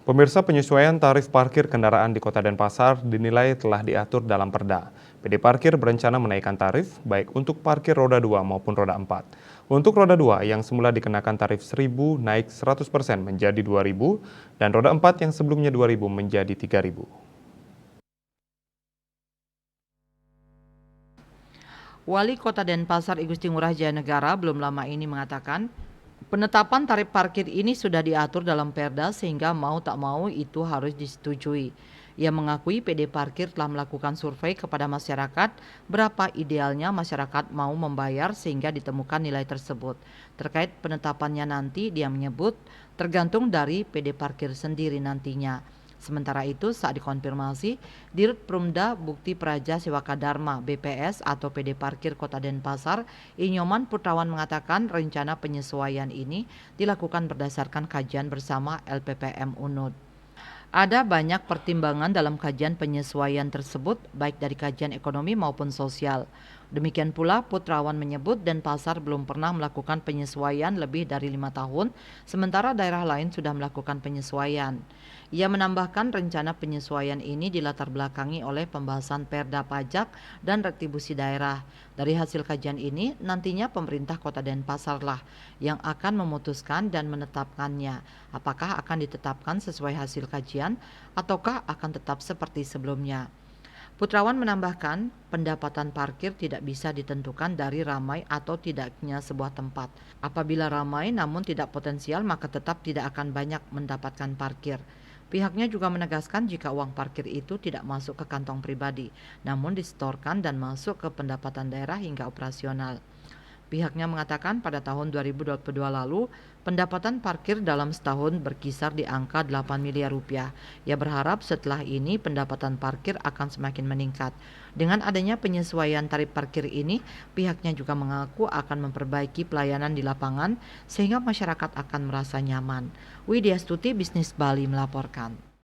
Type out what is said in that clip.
Pemirsa, penyesuaian tarif parkir kendaraan di Kota Denpasar dinilai telah diatur dalam Perda. PD Parkir berencana menaikkan tarif baik untuk parkir roda 2 maupun roda 4. Untuk roda 2 yang semula dikenakan tarif 1.000 naik 100% menjadi 2.000 dan roda 4 yang sebelumnya 2.000 menjadi 3.000. Wali Kota Denpasar I Gusti Ngurah Jayanegara belum lama ini mengatakan penetapan tarif parkir ini sudah diatur dalam Perda sehingga mau tak mau itu harus disetujui. Ia mengakui PD Parkir telah melakukan survei kepada masyarakat berapa idealnya masyarakat mau membayar sehingga ditemukan nilai tersebut. Terkait penetapannya nanti dia menyebut tergantung dari PD Parkir sendiri nantinya. Sementara itu, saat dikonfirmasi, Dirut Perumda Bukti Praja Sewaka Dharma (BPS) atau PD Parkir Kota Denpasar, Inyoman Putrawan mengatakan rencana penyesuaian ini dilakukan berdasarkan kajian bersama LPPM UNUD. Ada banyak pertimbangan dalam kajian penyesuaian tersebut, baik dari kajian ekonomi maupun sosial. Demikian pula Putrawan menyebut Denpasar belum pernah melakukan penyesuaian lebih dari 5 tahun, sementara daerah lain sudah melakukan penyesuaian. Ia menambahkan rencana penyesuaian ini dilatar belakangi oleh pembahasan Perda Pajak dan Retribusi Daerah. Dari hasil kajian ini, nantinya pemerintah Kota Denpasar lah yang akan memutuskan dan menetapkannya. Apakah akan ditetapkan sesuai hasil kajian ataukah akan tetap seperti sebelumnya. Putrawan menambahkan, pendapatan parkir tidak bisa ditentukan dari ramai atau tidaknya sebuah tempat. Apabila ramai namun tidak potensial, maka tetap tidak akan banyak mendapatkan parkir. Pihaknya juga menegaskan jika uang parkir itu tidak masuk ke kantong pribadi, namun disetorkan dan masuk ke pendapatan daerah hingga operasional. Pihaknya mengatakan pada tahun 2022 lalu, pendapatan parkir dalam setahun berkisar di angka 8 miliar rupiah. Ia berharap setelah ini pendapatan parkir akan semakin meningkat. Dengan adanya penyesuaian tarif parkir ini, pihaknya juga mengaku akan memperbaiki pelayanan di lapangan sehingga masyarakat akan merasa nyaman. Widya Stuti, Bisnis Bali melaporkan.